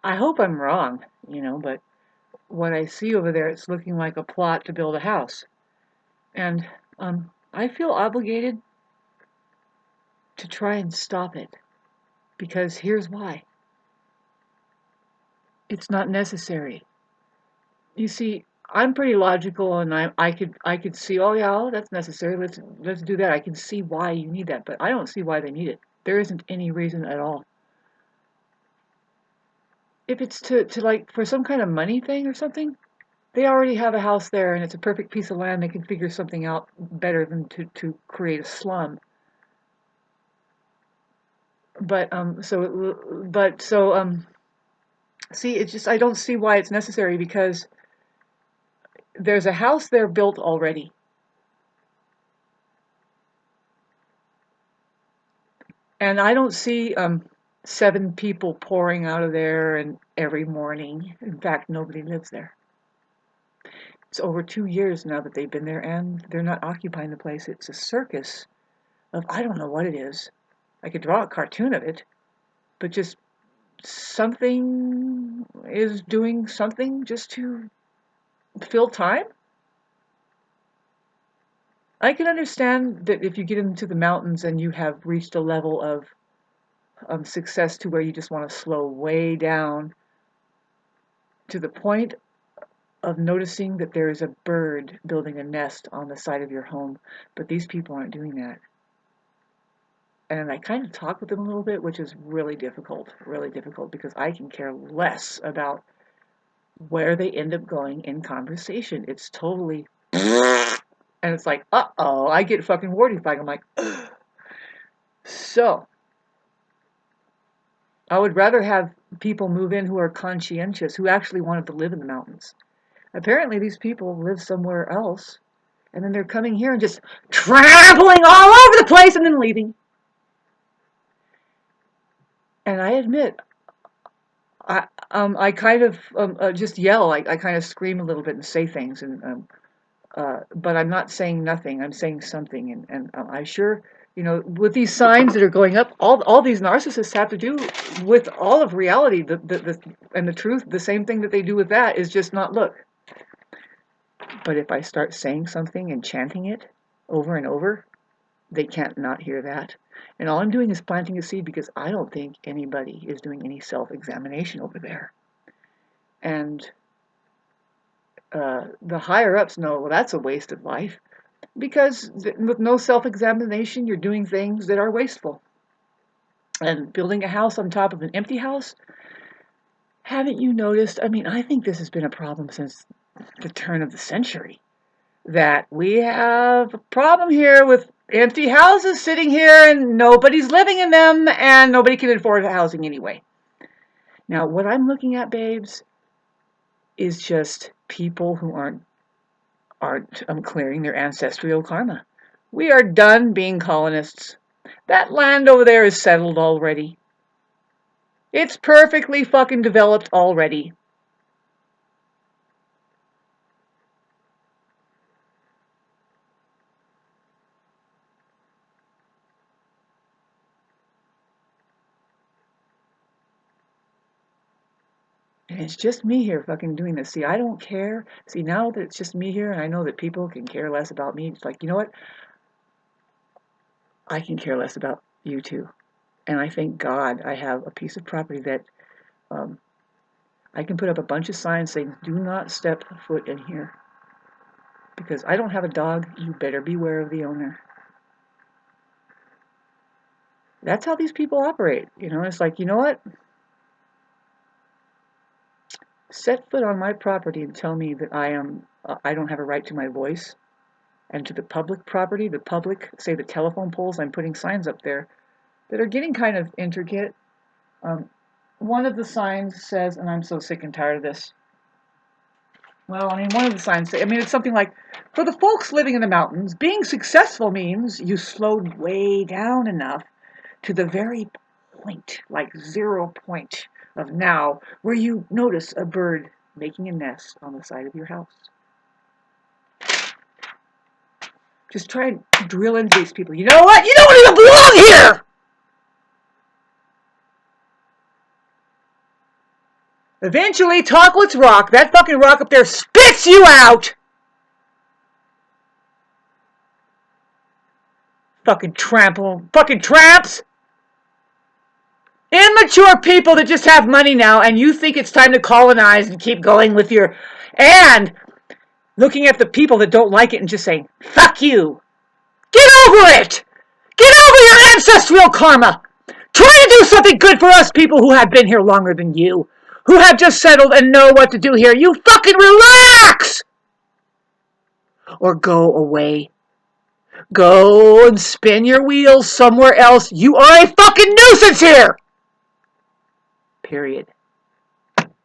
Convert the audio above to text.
I hope I'm wrong, but what I see over there, it's looking like a plot to build a house. And I feel obligated to try and stop it, because here's why. It's not necessary. You see, I'm pretty logical, and I could see, oh yeah, oh, that's necessary. Let's do that. I can see why you need that, but I don't see why they need it. There isn't any reason at all. If it's to like for some kind of money thing or something, they already have a house there and it's a perfect piece of land. They can figure something out better than to create a slum. But see, it's just I don't see why it's necessary, because there's a house there built already. And I don't see 7 people pouring out of there and every morning. In fact, nobody lives there. It's over 2 years now that they've been there, and they're not occupying the place. It's a circus of I don't know what it is. I could draw a cartoon of it, but just something is doing something just to fill time. I can understand that if you get into the mountains and you have reached a level of success to where you just want to slow way down to the point of noticing that there is a bird building a nest on the side of your home, but these people aren't doing that. And I kind of talk with them a little bit, which is really difficult, because I can care less about where they end up going in conversation. It's totally, and it's like, uh-oh, I get fucking mortified. I'm like, ugh. So, I would rather have people move in who are conscientious, who actually wanted to live in the mountains. Apparently, these people live somewhere else, and then they're coming here and just trampling all over the place and then leaving. And I admit, I kind of just yell. I kind of scream a little bit and say things, and but I'm not saying nothing. I'm saying something, and I sure, with these signs that are going up, all these narcissists have to do with all of reality, and the truth. The same thing that they do with that is just not look. But if I start saying something and chanting it over and over, they can't not hear that. And all I'm doing is planting a seed, because I don't think anybody is doing any self-examination over there. And the higher ups know, well, that's a waste of life, because with no self-examination, you're doing things that are wasteful. And building a house on top of an empty house, haven't you noticed? I mean, I think this has been a problem since the turn of the century, that we have a problem here with empty houses sitting here and nobody's living in them, and nobody can afford housing anyway. Now, what I'm looking at, babes, is just people who aren't clearing their ancestral karma. We are done being colonists. That land over there is settled already. It's perfectly fucking developed already. And it's just me here fucking doing this. See, I don't care. See, now that it's just me here and I know that people can care less about me, it's like, you know what? I can care less about you too. And I thank God I have a piece of property that I can put up a bunch of signs saying, do not step foot in here. Because I don't have a dog, you better beware of the owner. That's how these people operate. It's like, you know what? Set foot on my property and tell me that I don't have a right to my voice. And to the public property, the public, say the telephone poles, I'm putting signs up there that are getting kind of intricate. One of the signs says, and I'm so sick and tired of this. Well, I mean, one of the signs, it's something like, for the folks living in the mountains, being successful means you slowed way down enough to the very point, like 0 point of now, where you notice a bird making a nest on the side of your house. Just try and drill into these people. You know what? You don't even belong here! Eventually, talk, let's rock. That fucking rock up there spits you out. Fucking tramps. Immature people that just have money now, and you think it's time to colonize and keep going with your, and looking at the people that don't like it and just saying, fuck you. Get over it. Get over your ancestral karma. Try to do something good for us people who have been here longer than you, who have just settled and know what to do here. You fucking relax. Or go away. Go and spin your wheels somewhere else. You are a fucking nuisance here. Period.